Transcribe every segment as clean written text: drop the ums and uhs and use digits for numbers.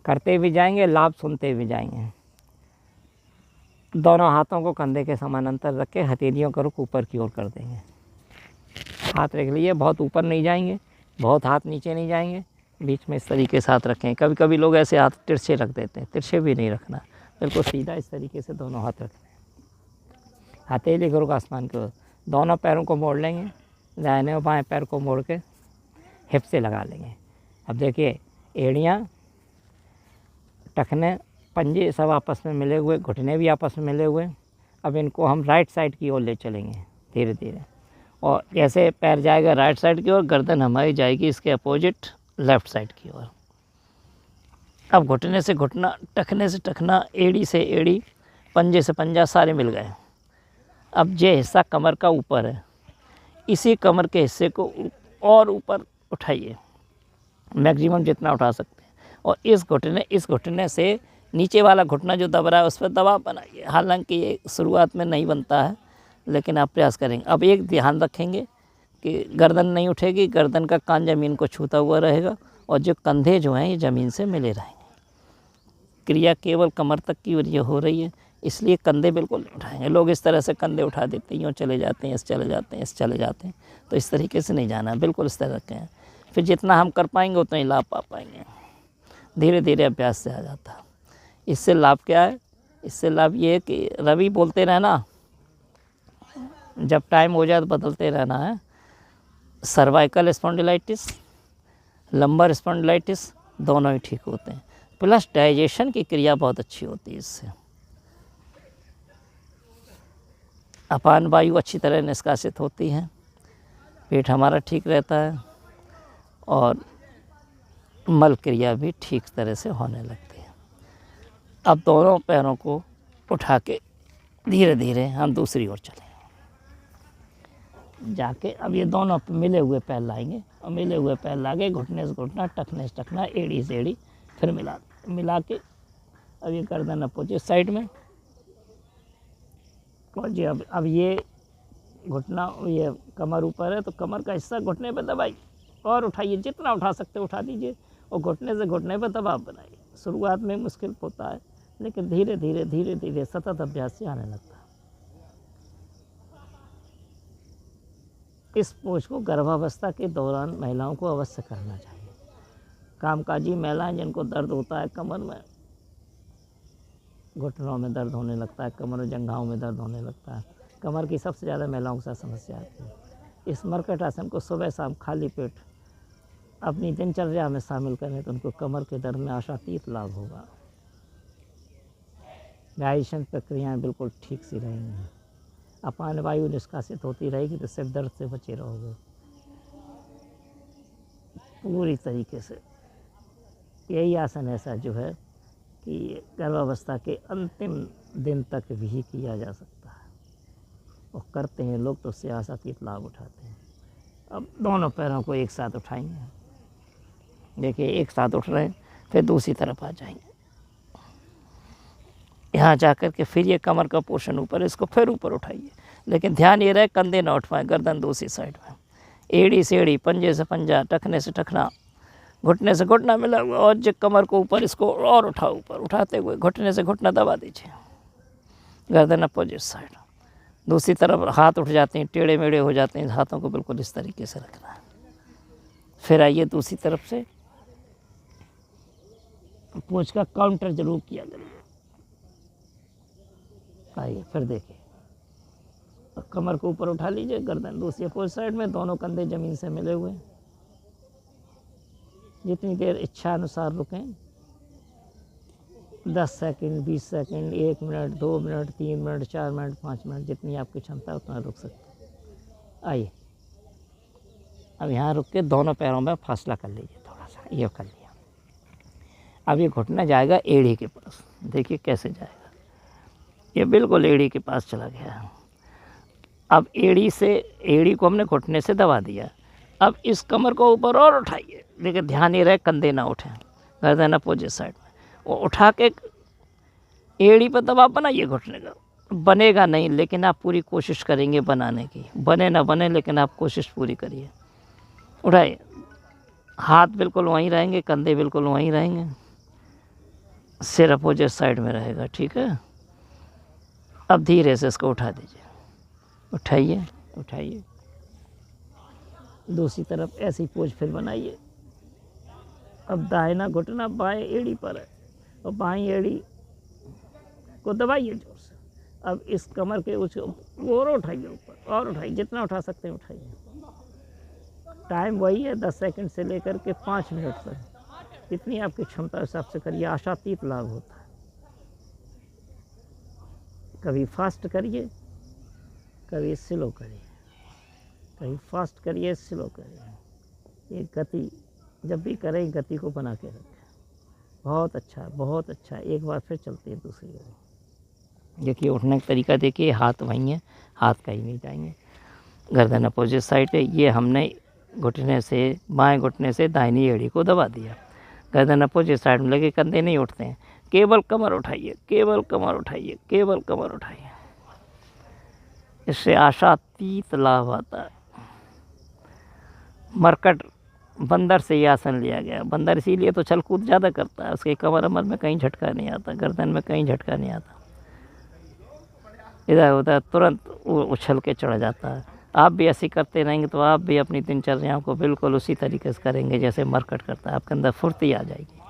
करते भी जाएंगे, लाभ सुनते भी जाएंगे। दोनों हाथों को कंधे के समानांतर रख के हथेलियों का रुख ऊपर की ओर कर देंगे। हाथ रख लिए, बहुत ऊपर नहीं जाएंगे, बहुत हाथ नीचे नहीं जाएंगे, बीच में इस तरीके से हाथ रखें। कभी कभी लोग ऐसे हाथ तिरछे रख देते हैं, तिरछे भी नहीं रखना, बिल्कुल सीधा इस तरीके से दोनों हाथ रखने। हथेली का रुख आसमान की ओर। दोनों पैरों को मोड़ लेंगे, दाहिने और बाएं पैर को मोड़ के हिप से लगा लेंगे। अब देखिए, एड़ियाँ, टखने, पंजे सब आपस में मिले हुए, घुटने भी आपस में मिले हुए। अब इनको हम राइट साइड की ओर ले चलेंगे धीरे धीरे, और जैसे पैर जाएगा राइट साइड की ओर, गर्दन हमारी जाएगी इसके अपोजिट लेफ़्ट साइड की ओर। अब घुटने से घुटना, टखने से टखना, एड़ी से एड़ी, पंजे से पंजा सारे मिल गए। अब ये हिस्सा कमर का ऊपर है, इसी कमर के हिस्से को और ऊपर उठाइए, मैक्सिमम जितना उठा सकते हैं, और इस घुटने से नीचे वाला घुटना जो दब रहा है उस पर दबाव बनाइए। हालांकि ये शुरुआत में नहीं बनता है, लेकिन आप प्रयास करेंगे। अब एक ध्यान रखेंगे कि गर्दन नहीं उठेगी, गर्दन का कान ज़मीन को छूता हुआ रहेगा, और जो कंधे जो हैं ये ज़मीन से मिले रहेंगे। क्रिया केवल कमर तक की और ये हो रही है, इसलिए कंधे बिल्कुल नहीं उठाएंगे। लोग इस तरह से कंधे उठा देते हैं, यूँ चले जाते हैं, इस चले जाते हैं, इस चले जाते हैं, तो इस तरीके से नहीं जाना है, बिल्कुल इस तरह रखें। फिर जितना हम कर पाएंगे उतना ही लाभ पा पाएंगे। धीरे धीरे अभ्यास से आ जाता है। इससे लाभ क्या है? इससे लाभ ये है कि रवि बोलते रहना, जब टाइम हो जाए तो बदलते रहना है। सर्वाइकल स्पॉन्डिलाइटिस, लंबर स्पॉन्डिलाइटिस दोनों ही ठीक होते हैं, प्लस डाइजेशन की क्रिया बहुत अच्छी होती है इससे। अपान वायु अच्छी तरह निष्कासित होती है, पेट हमारा ठीक रहता है, और मल क्रिया भी ठीक तरह से होने लगती है। अब दोनों पैरों को उठा के धीरे धीरे हम दूसरी ओर चलेंगे। जाके अब ये दोनों मिले हुए पैर लाएंगे, और मिले हुए पैर लाके घुटने से घुटना, टखने से टखना, एड़ी से एड़ी, फिर मिला के अब ये गर्दन अपोजिट साइड में, और जी अब ये घुटना, ये कमर ऊपर है तो कमर का हिस्सा घुटने पे दबाइए और उठाइए, जितना उठा सकते उठा दीजिए, और घुटने से घुटने पे दबाव बनाइए। शुरुआत में मुश्किल होता है, लेकिन धीरे धीरे सतत अभ्यास से आने लगता है। इस पोज को गर्भावस्था के दौरान महिलाओं को अवश्य करना चाहिए। कामकाजी महिलाएं जिनको दर्द होता है कमर में, घुटनों में दर्द होने लगता है, कमर और जंघाओं में दर्द होने लगता है, कमर की सबसे ज़्यादा महिलाओं के साथ समस्या आती है। इस मर्कट आसन को सुबह शाम खाली पेट अपनी दिनचर्या में शामिल करें तो उनको कमर के दर्द में आशातीत लाभ होगा। डाइजेशन प्रक्रियाएँ बिल्कुल ठीक सी रहेंगी, अपान वायु निष्कासित होती रहेगी तो सिर दर्द से बचे रहोगे पूरी तरीके से। यही आसन ऐसा जो है कि गर्भावस्था के अंतिम दिन तक भी किया जा सकता है, और करते हैं लोग तो उससे आशातीत लाभ उठाते हैं। अब दोनों पैरों को एक साथ उठाएंगे, देखिए एक साथ उठ रहे हैं, फिर दूसरी तरफ आ जाएंगे। यहाँ जाकर के फिर ये कमर का पोर्शन ऊपर, इसको फिर ऊपर उठाइए, लेकिन ध्यान ये रहे कंधे ना उठ पाए, गर्दन दूसरी साइड में, एड़ी से एड़ी, पंजे से पंजा, टखने से टखना, घुटने से घुटना मिला हुआ, और जो कमर को ऊपर, इसको और उठाओ, ऊपर उठाते हुए घुटने से घुटना दबा दीजिए, गर्दन अपोजिट साइड। दूसरी तरफ हाथ उठ जाते हैं, टेढ़े मेढ़े हो जाते हैं, हाथों को बिल्कुल इस तरीके से रखना है। फिर आइए दूसरी तरफ से, पोज का काउंटर जरूर किया करिए। आइए फिर देखिए, कमर को ऊपर उठा लीजिए, गर्दन दूसरी अपोजिट साइड में, दोनों कंधे ज़मीन से मिले हुए। जितनी देर इच्छा अनुसार रुकें, 10 second, 20 second, 1 minute, 2 minute, 3 minute, 4 minute, 5 minute, जितनी आपकी क्षमता है उतना रुक सकते हैं। आइए अब यहाँ रुक के दोनों पैरों में फासला कर लीजिए, थोड़ा सा ये कर लिया। अब ये घुटना जाएगा एड़ी के पास, देखिए कैसे जाएगा, ये बिल्कुल एड़ी के पास चला गया। अब एड़ी को हमने घुटने से दबा दिया। अब इस कमर को ऊपर और उठाइए, लेकिन ध्यान ये रहे कंधे ना उठें, गर्दन अपोजिट साइड में, वो उठा के एड़ी पर दबाव बनाइए घुटने का। बनेगा नहीं, लेकिन आप पूरी कोशिश करेंगे बनाने की, बने ना बने लेकिन आप कोशिश पूरी करिए। उठाइए, हाथ बिल्कुल वहीं रहेंगे, कंधे बिल्कुल वहीं रहेंगे, सिर अपोजिट साइड में रहेगा, ठीक है। अब धीरे से इसको उठा दीजिए, उठाइए उठाइए, दूसरी तरफ ऐसी पोज फिर बनाइए। अब दाहिना घुटना बाएं एड़ी पर है और बाएं एड़ी को दबाइए जोर से। अब इस कमर के और उठाइए ऊपर, और उठाइए, जितना उठा सकते हैं उठाइए। टाइम वही है 10 सेकंड से लेकर के 5 मिनट तक, इतनी आपकी क्षमता हिसाब से करिए, आशातीत लाभ होता है। कभी फास्ट करिए, कभी स्लो करिए, कभी फास्ट करिए, स्लो करिए। ये गति जब भी करें गति को बना के रखें। बहुत अच्छा, बहुत अच्छा। एक बार फिर चलते हैं दूसरी गति। देखिए उठने का तरीका देखिए, हाथ वहीं है, हाथ कहीं नहीं जाएंगे, गर्दन अपोजिट साइड है। ये हमने घुटने से, बाएं घुटने से दाहिनी एड़ी को दबा दिया, गर्दन अपोजिट साइड में लगे, कंधे नहीं उठते हैं। केवल कमर उठाइए, केवल कमर उठाइए, केवल कमर उठाइए। इससे आशातीत लाभ आता है। मरकट बंदर से ये आसन लिया गया। बंदर इसीलिए तो छल कूद ज़्यादा करता है, उसके कमर अमर में कहीं झटका नहीं आता, गर्दन में कहीं झटका नहीं आता, इधर उधर तुरंत उछल के चढ़ जाता है। आप भी ऐसे करते रहेंगे तो आप भी अपनी दिनचर्या को बिल्कुल उसी तरीके से करेंगे जैसे मरकट करता है। आपके अंदर फुर्ती आ जाएगी।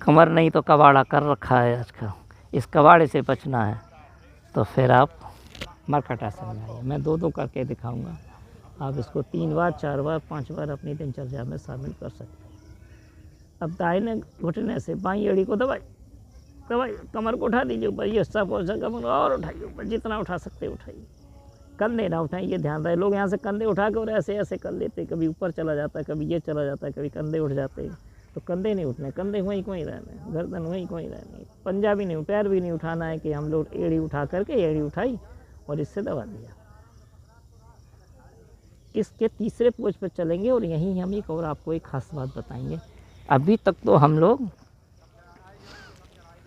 कमर नहीं तो कबाड़ा कर रखा है आज का, इस कबाड़े से बचना है तो फिर आप मरकट आसन लगाइए। मैं 2-2 करके दिखाऊंगा, आप इसको 3 बार 4 बार 5 बार अपनी दिनचर्या में शामिल कर सकते हैं। अब दाहिने घुटने से बाईं एड़ी को दबाइए, कमर को उठा दीजिए ऊपर, ये सब कमर और उठाइए ऊपर, जितना उठा सकते उठाइए। कंधे ना उठाएं, ये ध्यान रहे। लोग यहाँ से कंधे उठा के और ऐसे ऐसे कर लेते, कभी ऊपर चला जाता है, कभी ये चला जाता है, कभी कंधे उठ जाते हैं। तो कंधे नहीं उठने, कंधे वहीं को ही रहने, गर्दन वहीं को ही रहनी, पंजा भी नहीं, पैर भी नहीं उठाना है कि हम लोग एड़ी उठा करके एड़ी उठाई और इससे दबा दिया। इसके तीसरे पोज पर चलेंगे और यहीं हम एक और आपको एक खास बात बताएंगे। अभी तक तो हम लोग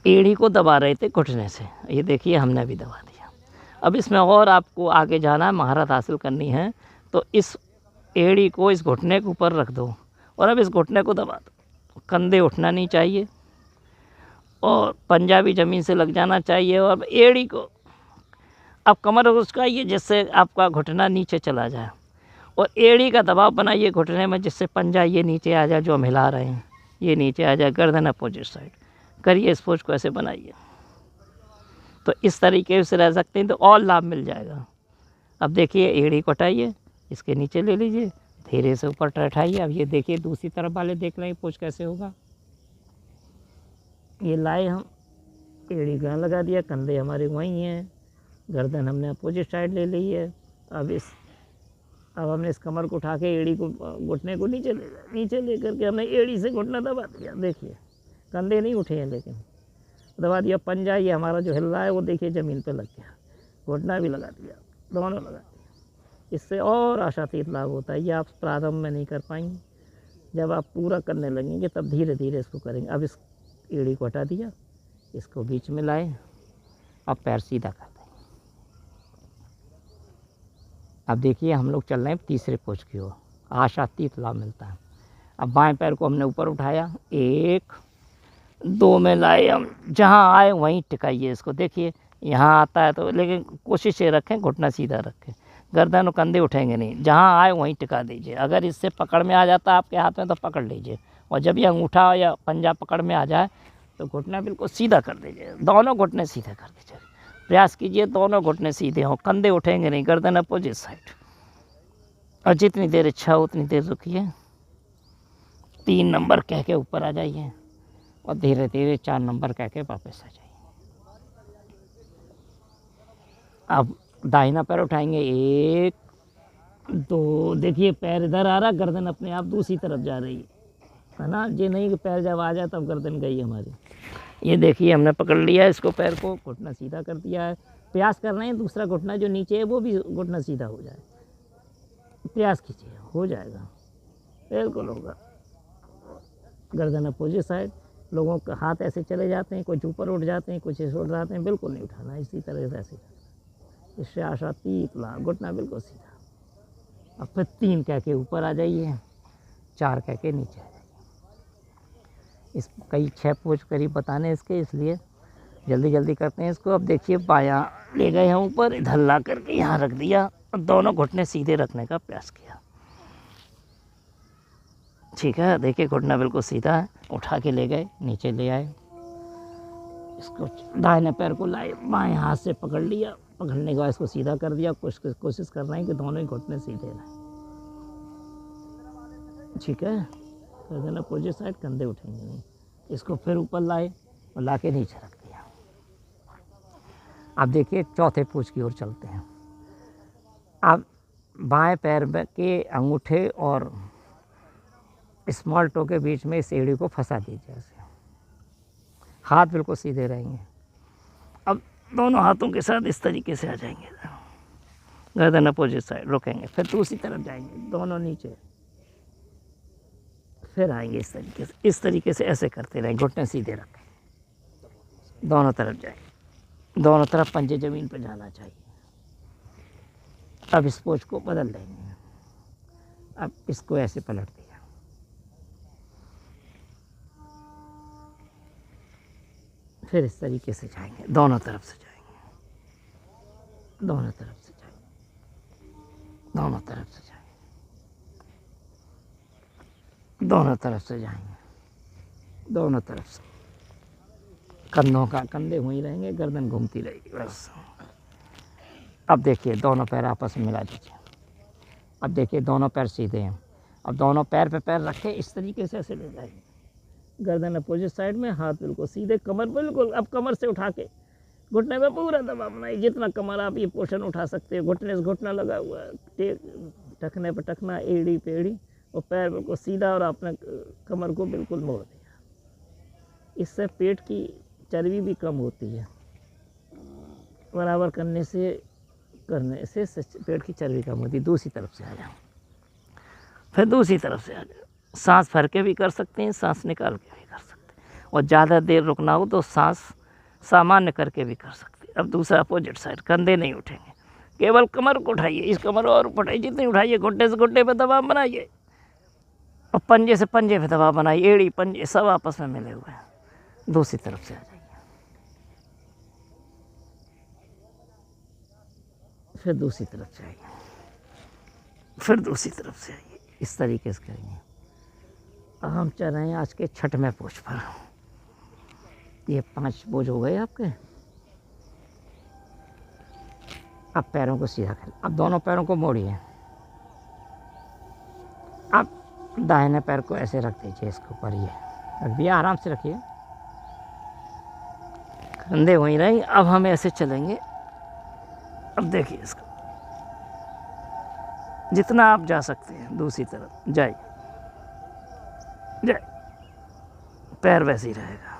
एड़ी को दबा रहे थे घुटने से, ये देखिए हमने भी दबा दिया। अब इसमें और आपको आगे जाना है, महारत हासिल करनी है, तो इस एड़ी को इस घुटने के ऊपर रख दो और अब इस घुटने को दबा दो। कंधे उठना नहीं चाहिए और पंजा भी ज़मीन से लग जाना चाहिए। और एड़ी को अब कमर उसकाइए जिससे आपका घुटना नीचे चला जाए और एड़ी का दबाव बनाइए घुटने में, जिससे पंजा ये नीचे आ जाए, जो हम हिला रहे हैं ये नीचे आ जाए, गर्दन अपोजिट साइड करिए। इस पोज को ऐसे बनाइए, तो इस तरीके से रह सकते हैं तो और लाभ मिल जाएगा। अब देखिए एड़ी को हटाइए, इसके नीचे ले लीजिए, धीरे से ऊपर उठाइए। अब ये देखिए दूसरी तरफ वाले देख लें पोज कैसे होगा। ये लाए हम, एड़ी कहाँ लगा दिया, कंधे हमारे वहीं हैं, गर्दन हमने अपोजिट साइड ले ली है। अब हमने इस कमर को उठा के एड़ी को, घुटने को नीचे ले करके हमने एड़ी से घुटना दबा दिया। देखिए कंधे नहीं उठे हैं लेकिन दबा दिया। पंजा ये हमारा जो हिल रहा है वो देखिए ज़मीन पे लग गया, घुटना भी लगा दिया, दोनों लगा दिया। इससे और आशातीत लाभ होता है। ये आप प्रारंभ में नहीं कर पाएंगे, जब आप पूरा करने लगेंगे तब धीरे धीरे इसको करेंगे। अब इस एड़ी को हटा दिया, इसको बीच में लाए, अब पैर सीधा कर दें। अब देखिए हम लोग चल रहे हैं तीसरे पोज की ओर, आशातीत लाभ मिलता है। अब बाएं पैर को हमने ऊपर उठाया, 1 2 में लाए हम, जहाँ आए वहीं टिकाइए इसको। देखिए यहाँ आता है तो, लेकिन कोशिश ये रखें घुटना सीधा रखें, गर्दन और कंधे उठेंगे नहीं, जहाँ आए वहीं टिका दीजिए। अगर इससे पकड़ में आ जाता है आपके हाथ में तो पकड़ लीजिए, और जब ये अंगूठा या पंजा पकड़ में आ जाए तो घुटना बिल्कुल सीधा कर दीजिए, दोनों घुटने सीधे कर दीजिए। प्रयास कीजिए दोनों घुटने सीधे हों, कंधे उठेंगे नहीं, गर्दन अपोजिट साइड। और जितनी देर इच्छा हो उतनी देर रुकिए, 3 नंबर कह के ऊपर आ जाइए और धीरे धीरे 4 नंबर कह के वापस आ जाइए। अब दाहिना पैर उठाएंगे, 1 2, देखिए पैर इधर आ रहा, गर्दन अपने आप दूसरी तरफ जा रही है ना। ये नहीं कि पैर जब आ जाए तब गर्दन गई हमारी। ये देखिए हमने पकड़ लिया इसको, पैर को, घुटना सीधा कर दिया है। प्रयास कर रहे हैं दूसरा घुटना जो नीचे है वो भी घुटना सीधा हो जाए। प्रयास कीजिए, हो जाएगा, बिल्कुल होगा। गर्दन अपोजिट साइड। लोगों के हाथ ऐसे चले जाते हैं, कुछ ऊपर उठ जाते हैं, कुछ ऐसे उठ जाते हैं, बिल्कुल नहीं उठाना, इसी तरह से ऐसे। इससे आशातीत लाभ, घुटना बिल्कुल सीधा। अब फिर 3 कह के ऊपर आ जाइए, 4 कह के नीचे आ जाइए। इस कई 6 पोज करीब बताने इसके, इसलिए जल्दी जल्दी करते हैं इसको। अब देखिए बायां ले गए हैं ऊपर, इधर ला करके यहाँ रख दिया और दोनों घुटने सीधे रखने का प्रयास किया। ठीक है, देखिए घुटना बिल्कुल सीधा है, उठा के ले गए, नीचे ले आए, इसको दाहिने पैर को लाए, बाएं हाथ से पकड़ लिया, पकड़ने के बाद इसको सीधा कर दिया। कोशिश कर रहे हैं कि दोनों ही घुटने सीधे रहें। ठीक है, कर देना अपोजिट साइड, कंधे उठेंगे नहीं। इसको फिर ऊपर लाए और ला के नीचे रख दिया। अब देखिए चौथे पोज की ओर चलते हैं। अब बाएं पैर के अंगूठे और स्मॉल टो के बीच में इस एड़ी को फंसा दीजिए ऐसे, हाथ बिल्कुल सीधे रहेंगे। अब दोनों हाथों के साथ इस तरीके से आ जाएंगे, गर्दन अपोजिट साइड, रुकेंगे, फिर दूसरी तरफ जाएंगे, दोनों नीचे, फिर आएंगे इस तरीके से ऐसे करते रहेंगे, घुटने सीधे रखें, दोनों तरफ जाएंगे, दोनों तरफ पंजे ज़मीन पर जाना चाहिए। अब इस पोज को बदल देंगे। अब इसको ऐसे पलट दिया, फिर इस तरीके से जाएंगे, दोनों तरफ से जाएंगे, दोनों तरफ से जाएंगे, दोनों तरफ से जाएंगे, दोनों तरफ से जाएंगे, दोनों तरफ से। कंधों का कंधे वहीं रहेंगे, गर्दन घूमती रहेगी बस। अब देखिए दोनों पैर आपस में मिला दीजिए। अब देखिए दोनों पैर सीधे हैं। अब दोनों पैर पे पैर रखें, इस तरीके से ऐसे ले जाएंगे, गर्दन अपोजिट साइड में, हाथ बिल्कुल सीधे, कमर बिल्कुल, अब कमर से उठा के घुटने में पूरा दबाव बनाइए, जितना कमर आप ये पोर्शन उठा सकते हो। घुटने से घुटना लगा हुआ है, टखने पर टखना, एड़ी पे एड़ी, और पैर बिल्कुल सीधा, और आपने कमर को बिल्कुल मोड़ दिया। इससे पेट की चर्बी भी कम होती है, बराबर करने से पेट की चर्बी कम होती है। दूसरी तरफ से आ जाओ, फिर दूसरी तरफ से आ जाओ। सांस भर के भी कर सकते हैं, सांस निकाल के भी कर सकते हैं, और ज़्यादा देर रुकना हो तो सांस सामान्य करके भी कर सकते हैं। अब दूसरा अपोजिट साइड, कंधे नहीं उठेंगे, केवल कमर को उठाइए, इस कमर और उठाइए, जितनी उठाइए, घुटने से घुटने पे दबाव बनाइए, और पंजे से पंजे पे दबाव बनाइए, एड़ी पंजे सब आपस में मिले हुए हैं। दूसरी तरफ से आ जाइए, फिर दूसरी तरफ से आइए, फिर दूसरी तरफ से आइए, इस तरीके से करेंगे। अब हम चल रहे हैं आज के छठवें पोज पर। ये 5 पोज हो गए आपके। अब पैरों को सीधा करें, अब दोनों पैरों को मोड़िए, अब दाहिने पैर को ऐसे रख दीजिए, इसके ऊपर ये रख दिया, आराम से रखिए, कंधे वहीं रहेंगे। अब हम ऐसे चलेंगे। अब देखिए इसको, जितना आप जा सकते हैं दूसरी तरफ जाइए, जाए, पैर वैसे ही रहेगा।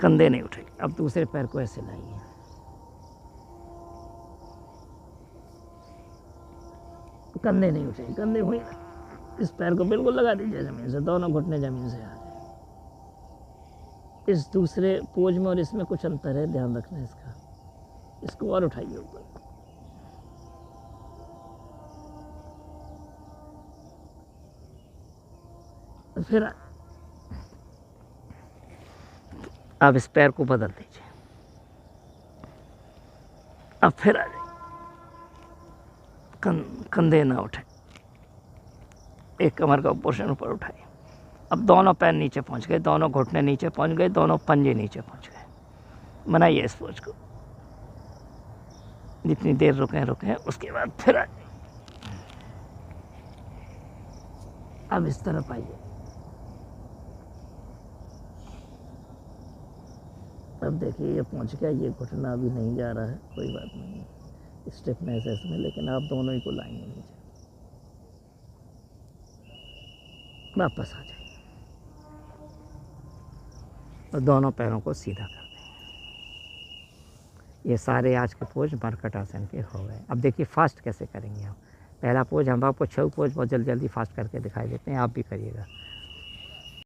कंधे नहीं उठेंगे। अब दूसरे पैर को ऐसे लाइए, कंधे नहीं उठेंगे, कंधे वहीं, इस पैर को बिल्कुल लगा दीजिए ज़मीन से, दोनों घुटने ज़मीन से आ जाए। इस दूसरे पोज में और इसमें कुछ अंतर है, ध्यान रखना इसका। इसको और उठाइए ऊपर, फिर अब इस पैर को बदल दीजिए, अब फिर आ जाइए, कंधे ना उठे, एक कमर का पोर्शन ऊपर उठाइए। अब दोनों पैर नीचे पहुंच गए, दोनों घुटने नीचे पहुंच गए, दोनों पंजे नीचे पहुंच गए। बनाइए इस पोज को, जितनी देर रुके, उसके बाद फिर आ जाइए। अब इस तरफ आइए, अब देखिए ये पहुंच गया, ये घुटना अभी नहीं जा रहा है, कोई बात नहीं, स्टिफनेस है इसमें, लेकिन आप दोनों ही को लाएंगे नीचे, वापस आ जाइए, और दोनों पैरों को सीधा कर दें। ये सारे आज के पोज मरकट आसन के हो गए। अब देखिए फास्ट कैसे करेंगे आप। पहला पोज हम आपको 6 पोज बहुत जल्दी फास्ट करके दिखाई देते हैं, आप भी करिएगा।